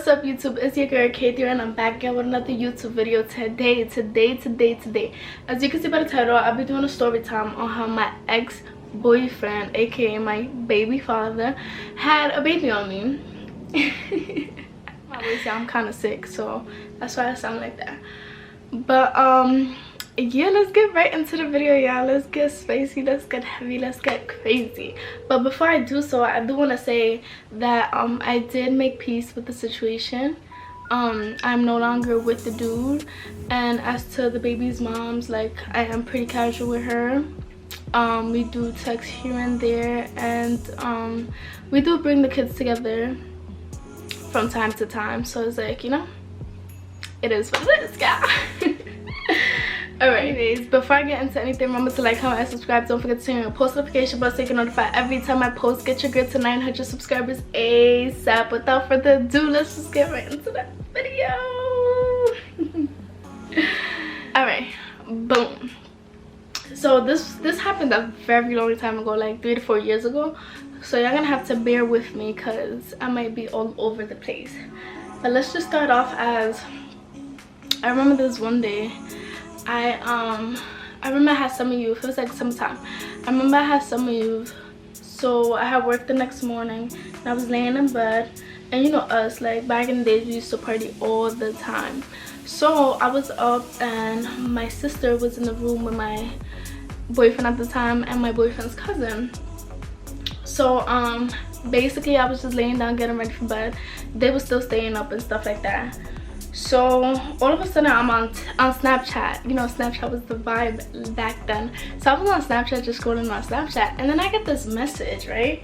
up, YouTube? It's your girl K3 and I'm back again with another YouTube video today. As you can see by the title, I'll be doing a story time on how my ex-boyfriend, aka my baby father, had a baby on me. I'm kind of sick, so that's why I sound like that. But yeah, let's get right into the video, y'all. Let's get spicy, let's get heavy, let's get crazy. But before I do so, I do want to say that I did make peace with the situation. I'm no longer with the dude, and as to the baby's moms, like, I am pretty casual with her. We do text here and there, and we do bring the kids together from time to time, so it's like, you know, it is what it is, guys. Alright, anyways, before I get into anything, remember to like, comment, and subscribe. Don't forget to turn on your post notification bell so you can notify every time I post. Get your girl to 900 subscribers ASAP. Without further ado, let's just get right into that video. Alright, boom. So this happened a very long time ago, like 3 to 4 years ago. So y'all gonna have to bear with me because I might be all over the place. But let's just start off as, I remember this one day. I remember I had summer youth. It was like summertime. I remember I had summer youth, so I had work the next morning and I was laying in bed, and you know us, like back in the days we used to party all the time. So I was up and my sister was in the room with my boyfriend at the time and my boyfriend's cousin. So basically I was just laying down getting ready for bed. They were still staying up and stuff like that. So all of a sudden I'm on Snapchat. You know, Snapchat was the vibe back then. So I was on Snapchat, just scrolling on Snapchat, and then I get this message, right?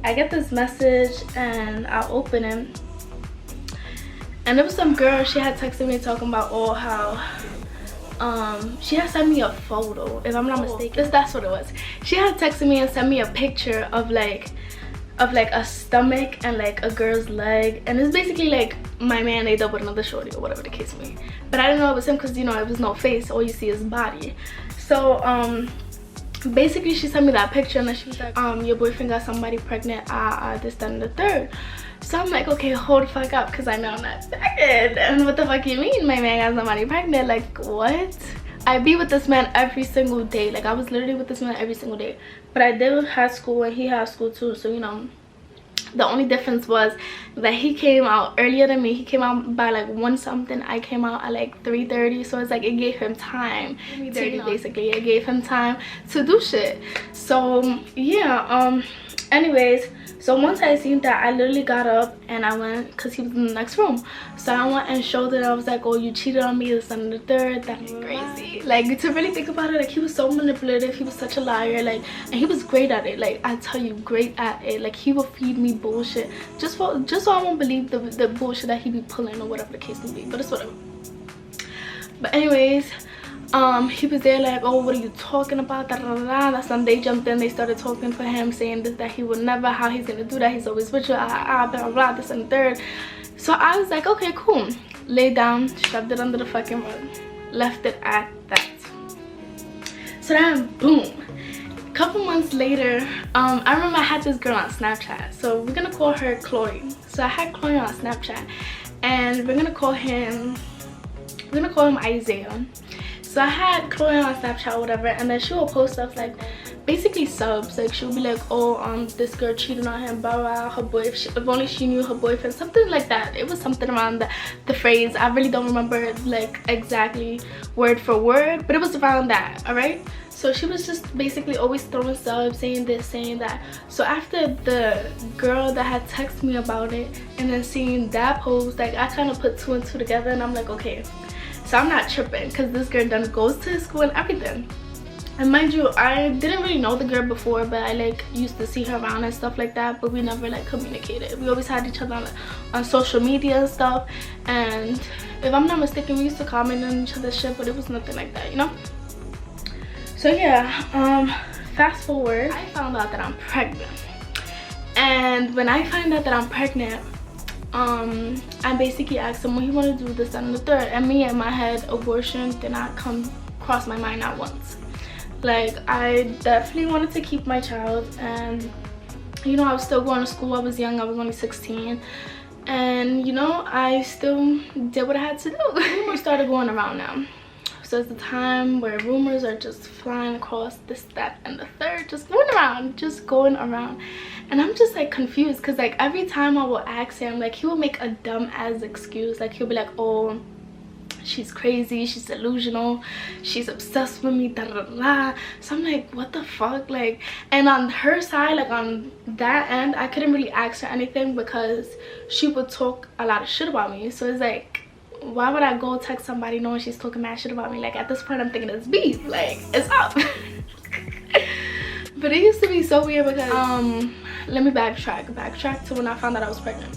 I get this message and I open it, and it was some girl. She had texted me talking about how she had sent me a photo, if I'm not mistaken. That's what it was. She had texted me and sent me a picture of like a stomach and like a girl's leg, and it's basically like my man ate up with another shorty or whatever the case may be. But I didn't know it was him because, you know, it was no face, all you see is body. So basically she sent me that picture and then she was like, your boyfriend got somebody pregnant, this, that, and the third. So I'm like, okay, hold the fuck up, because I know I'm not pregnant. And what the fuck you mean my man got somebody pregnant? Like, what? I be with this man every single day. Like, I was literally with this man every single day. But I did high school and he had school too, so you know, the only difference was that he came out earlier than me. He came out by like 1 something. I came out at like 3:30, so it's like it gave him time. 3:30 basically. It gave him time to do shit. So yeah, anyways, so once I seen that, I literally got up and I went, because he was in the next room. So I went and showed it. I was like, oh, you cheated on me, this and the third. That is crazy. Like, to really think about it, like, he was so manipulative. He was such a liar. Like, and he was great at it. Like, I tell you, great at it. Like, he would feed me bullshit just so I won't believe the bullshit that he be pulling or whatever the case may be. But it's whatever. But anyways, he was there like, oh, what are you talking about, da, da, da, da. That's when they jumped in. They started talking for him, saying this, that he would never, how he's gonna do that, he's always with you, blah, blah, blah, this and the third. So I was like, okay, cool. Lay down, shoved it under the fucking rug, left it at that. So then boom, a couple months later, I remember I had this girl on Snapchat, so we're gonna call her Chloe. So I had Chloe on Snapchat, and we're gonna call him Isaiah. So I had Chloe on Snapchat or whatever, and then she will post stuff like basically subs. Like, she'll be like, oh, this girl cheated on him, blah, blah, her boyfriend, if only she knew her boyfriend, something like that. It was something around the phrase. I really don't remember like exactly word for word, but it was around that. All right, so she was just basically always throwing subs, saying this, saying that. So after the girl that had texted me about it and then seeing that post, like, I kind of put 2 and 2 together, and I'm like, okay, so I'm not tripping, because this girl done goes to his school and everything. And mind you, I didn't really know the girl before, but I like used to see her around and stuff like that, but we never like communicated. We always had each other on social media and stuff, and if I'm not mistaken, we used to comment on each other's shit, but it was nothing like that, you know. So yeah, fast forward, I found out that I'm pregnant. And when I find out that I'm pregnant, I basically asked him what he wanted to do, this and the third, and me in my head, abortion did not cross my mind not once. Like, I definitely wanted to keep my child, and you know, I was still going to school. I was young, I was only 16, And you know, I still did what I had to do. Rumors started going around now. So it's the time where rumors are just flying across, this, that, and the third, just going around. And I'm just like confused, because like every time I will ask him, like he will make a dumb ass excuse. Like he'll be like, oh, she's crazy, she's delusional, she's obsessed with me, da da da. So I'm like, what the fuck? Like, and on her side, like on that end, I couldn't really ask her anything because she would talk a lot of shit about me. So it's like, why would I go text somebody knowing she's talking mad shit about me? Like at this point I'm thinking it's beef, like it's up. But it used to be so weird because let me backtrack to when I found out I was pregnant.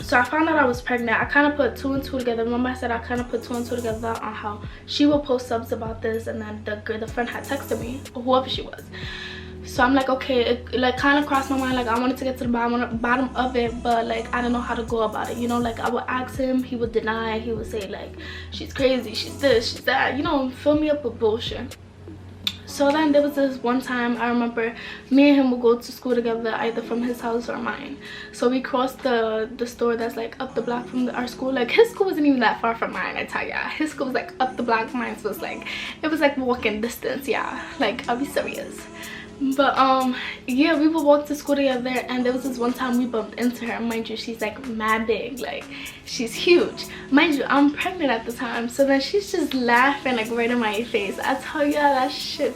So I found out I was pregnant. I kind of put 2 and 2 together. Remember I said I kind of put 2 and 2 together on how she would post subs about this, and then the friend had texted me, or whoever she was. So I'm like, okay, it like kind of crossed my mind, like I wanted to get to the bottom of it, but like I don't know how to go about it, you know. Like I would ask him, he would deny, he would say like she's crazy, she's this, she's that, you know, fill me up with bullshit. So then there was this one time I remember me and him would go to school together, either from his house or mine. So we crossed the store that's like up the block from our school. Like his school wasn't even that far from mine, I tell ya. His school was like up the block, mine was like, it was like walking distance, yeah. Like I'll be serious. But yeah, we would walk to school together, and there was this one time we bumped into her. Mind you, she's like mad big, like she's huge. Mind you, I'm pregnant at the time. So then she's just laughing like right in my face. I tell you that shit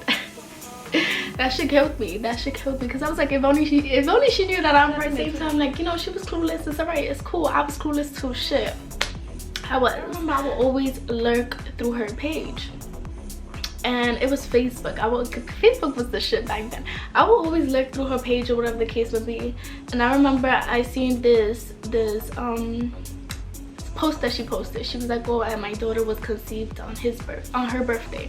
that shit killed me. That shit killed me, because I was like, if only she knew that I'm pregnant. At the same time, like, you know, she was clueless. It's alright, it's cool. I was clueless too. Shit, I remember I would always lurk through her page. And it was Facebook. Facebook was the shit back then. I would always look through her page or whatever the case would be. And I remember I seen this post that she posted. She was like, oh, and my daughter was conceived on her birthday.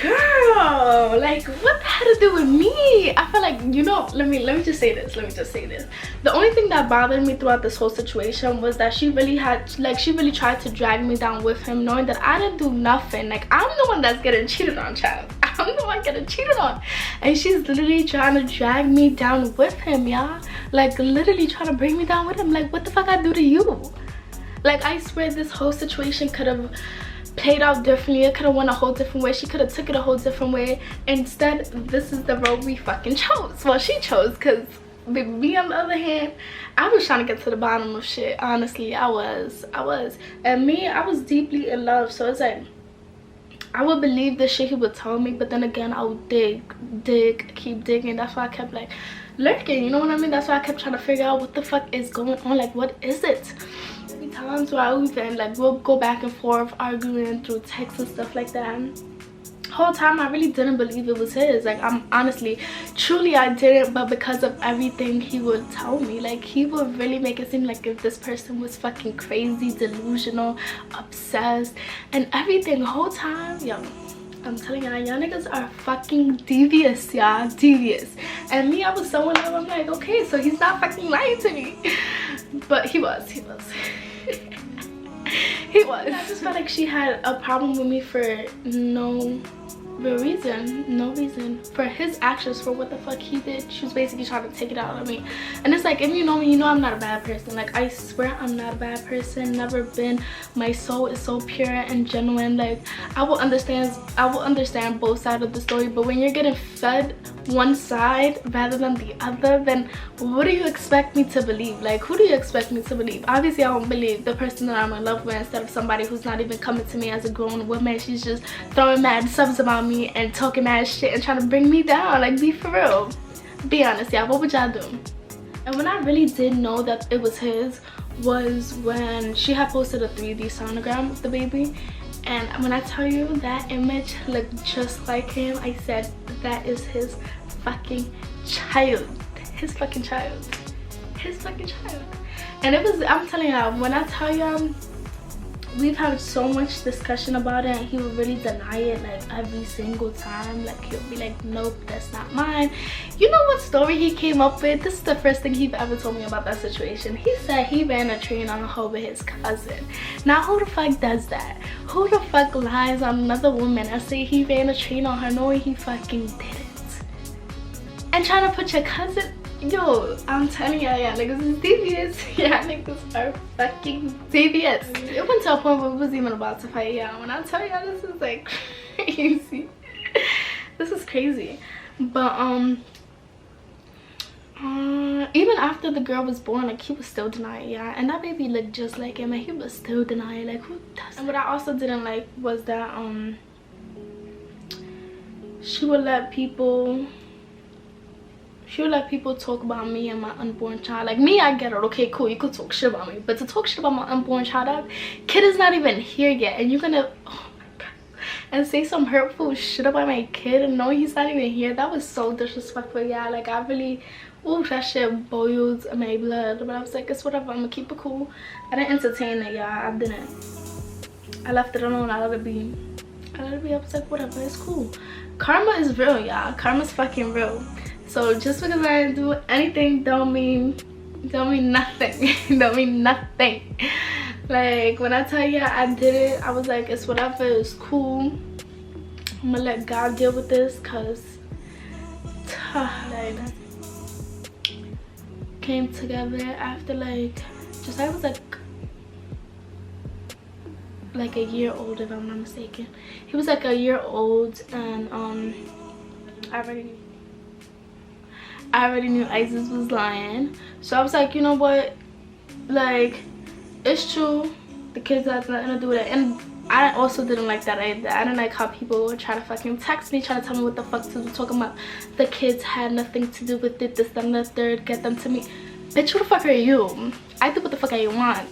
Girl, like what that had to do with me? I feel like, you know, let me just say this. The only thing that bothered me throughout this whole situation was that she really tried to drag me down with him, knowing that I didn't do nothing. Like I'm the one that's getting cheated on, child. I'm the one getting cheated on, and she's literally trying to drag me down with him, y'all. Like literally trying to bring me down with him. Like what the fuck I do to you? Like I swear this whole situation could have played out differently. It could have went a whole different way. She could have took it a whole different way. Instead, this is the road we fucking chose. Well, she chose, because me on the other hand, I was trying to get to the bottom of shit. Honestly, I was. And me, I was deeply in love. So it's like, I would believe the shit he would tell me, but then again, I would keep digging. That's why I kept like lurking, you know what I mean? That's why I kept trying to figure out what the fuck is going on. Like, what is it? Times where I even like we'll go back and forth arguing through texts and stuff like that. Whole time I really didn't believe it was his. Like I'm honestly, truly I didn't, but because of everything he would tell me, like he would really make it seem like if this person was fucking crazy, delusional, obsessed, and everything. Whole time, yo, I'm telling y'all, y'all niggas are fucking devious, y'all, devious. And me, I was so in love. I'm like, okay, so he's not fucking lying to me. But he was. He was. I just felt like she had a problem with me for no reason, for his actions, for what the fuck he did. She was basically trying to take it out on me. And it's like, if you know me, you know I'm not a bad person. Like I swear I'm not a bad person, never been. My soul is so pure and genuine. Like I will understand both sides of the story, but when you're getting fed one side rather than the other, then what do you expect me to believe? Like who do you expect me to believe? Obviously I won't believe the person that I'm in love with, instead of somebody who's not even coming to me as a grown woman. She's just throwing mad subs about me and talking mad shit and trying to bring me down. Like, be for real, be honest, y'all. What would y'all do? And when I really did know that it was his was when she had posted a 3D sonogram of the baby. And when I tell you that image looked just like him, I said that is his fucking child. His fucking child. And it was, I'm telling y'all, when I tell y'all, we've had so much discussion about it, and he would really deny it like every single time. Like he'll be like, nope, that's not mine. You know what story he came up with? This is the first thing he ever told me about that situation. He said he ran a train on her with his cousin. Now who the fuck does that? Who the fuck lies on another woman and say he ran a train on her knowing he fucking didn't? And trying to put your cousin, Yo, I'm telling y'all, y'all niggas is devious. Y'all niggas are fucking devious. It went to a point where we was even about to fight, y'all. When I tell y'all, this is like crazy. This is crazy. But even after the girl was born, like, he was still denying, yeah. And that baby looked just like him, and he was still denying. Like, who does? And what I also didn't like was that she would let people talk about me and my unborn child. Like, me, I get it. Okay, cool, you could talk shit about me, but to talk shit about my unborn child, that kid is not even here yet, and you're gonna, oh my god, and say some hurtful shit about my kid and know he's not even here. That was so disrespectful, yeah. Like, I really, ooh, that shit boiled my blood. But I was like, it's whatever, I'm gonna keep it cool. I didn't entertain it, yeah. I didn't. I left it alone. I let it be. I was like, whatever, it's cool. Karma is real, y'all. Karma's fucking real. So just because I didn't do anything don't mean nothing. Don't mean nothing. Like, when I tell you I did it, I was like, it's whatever, it's cool. I'm gonna let God deal with this, cause like, came together after like, just, I was like a year old, if I'm not mistaken. He was like a year old, and I already knew Isis was lying. So I was like, you know what, like, it's true, the kids had nothing to do with it. And I also didn't like that either. I didn't like how people would try to fucking text me, trying to tell me what the fuck to do, talking about the kids had nothing to do with it, this, that, and the third, get them to me. Bitch, who the fuck are you? I do what the fuck I want.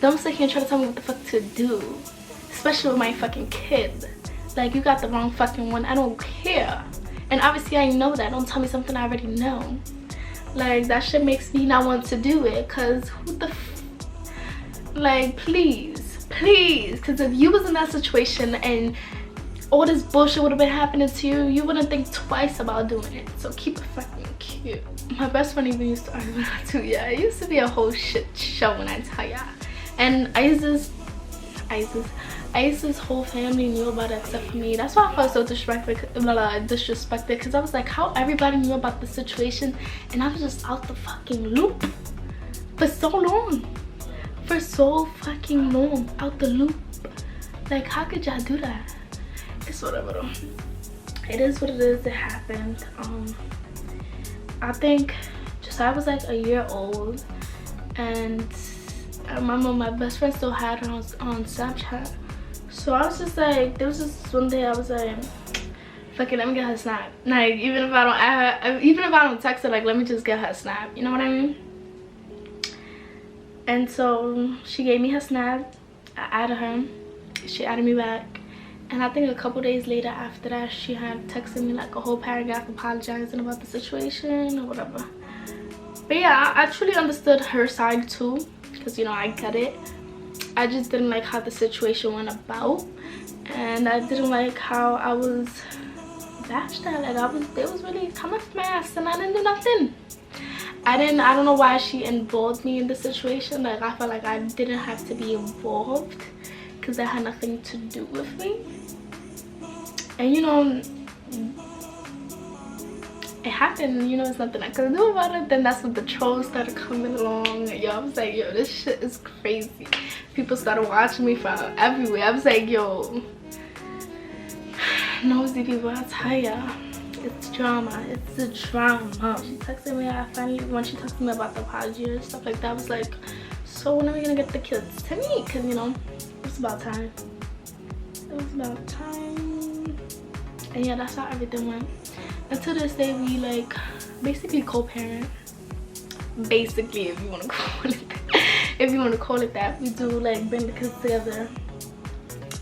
Don't sit here and try to tell me what the fuck to do, especially with my fucking kid. Like, you got the wrong fucking one. I don't care. And obviously I know that. Don't tell me something I already know. Like, that shit makes me not want to do it, cause who the like, please, because if you was in that situation and all this bullshit would have been happening to you, you wouldn't think twice about doing it. So keep it fucking cute. My best friend even used to argue with that too, yeah. It used to be a whole shit show, when I tell ya. And Isis' whole family knew about it except for me. That's why I felt so disrespected, because I was like, how everybody knew about the situation and I was just out the fucking loop for so long. For so fucking long, out the loop. Like, how could y'all do that? It's whatever though. It is what it is. It happened. I think just I was like a year old, and I remember my best friend still had her on Snapchat. So I was just like, there was this one day I was like, fuck it, let me get her snap. Like, even if I don't text her, like, let me just get her snap. You know what I mean? And so she gave me her snap. I added her. She added me back. And I think a couple days later after that, she had texted me like a whole paragraph apologizing about the situation or whatever. But yeah, I truly understood her side too, because, you know, I get it. I just didn't like how the situation went about, and I didn't like how I was bashed at. Like, they was really coming for my ass, and I didn't do nothing. I don't know why she involved me in the situation. Like, I felt like I didn't have to be involved, because that had nothing to do with me. And, you know, it happened, you know, there's nothing I could do about it. Then that's when the trolls started coming along. Yo, I was like, yo, this shit is crazy. People started watching me from everywhere. I was like, yo, nosy people, I tell ya, it's drama. It's the drama. She texted me, when she texted me about the apology and stuff like that, I was like, so when are we gonna get the kids to me? Because, you know, it's about time. It was about time. And yeah, that's how everything went. And to this day, we like basically co-parent. Basically, if you want to call it that. If you want to call it that, we do like bring the kids together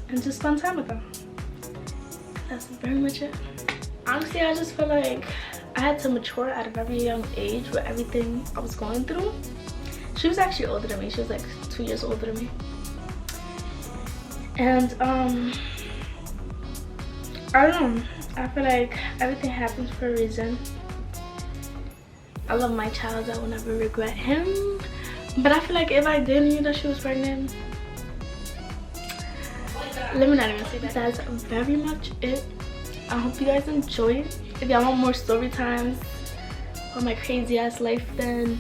and just spend time with them. That's very much it. Honestly, I just feel like I had to mature at a very young age with everything I was going through. She was actually older than me. She was like 2 years older than me. And I don't know. I feel like everything happens for a reason. I love my child. I will never regret him. But I feel like if I did knew that she was pregnant, let me not even say that. That's very much it. I hope you guys enjoyed. If y'all want more story times, or my crazy ass life, then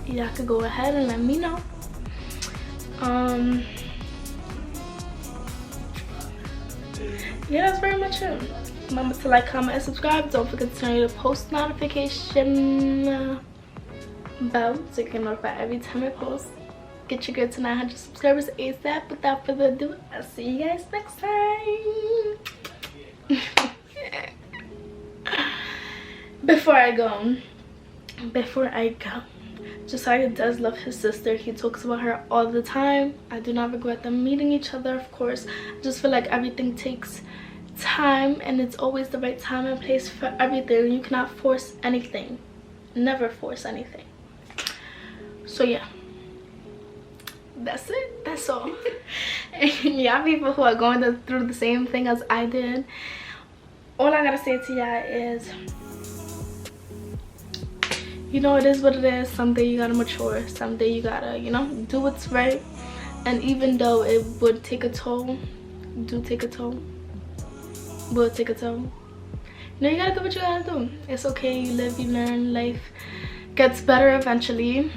y'all could go ahead and let me know. Yeah, that's very much it. Remember to like, comment, and subscribe. Don't forget to turn your post notification bell so you can notify every time I post. Get your girl to 900 subscribers ASAP. Without further ado, I'll see you guys next time. Before I go, Josiah does love his sister. He talks about her all the time. I do not regret them meeting each other, of course. I just feel like everything takes time, and it's always the right time and place for everything. You cannot force anything. Never force anything. So yeah, that's it. That's all. And y'all people who are going through the same thing as I did, all I gotta say to y'all is, you know, it is what it is. Someday you gotta mature. Someday you gotta, you know, do what's right. And even though it would take a toll, will take a toll. You know, you gotta do what you gotta do. It's okay. You live, you learn. Life gets better eventually.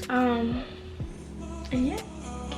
And yeah.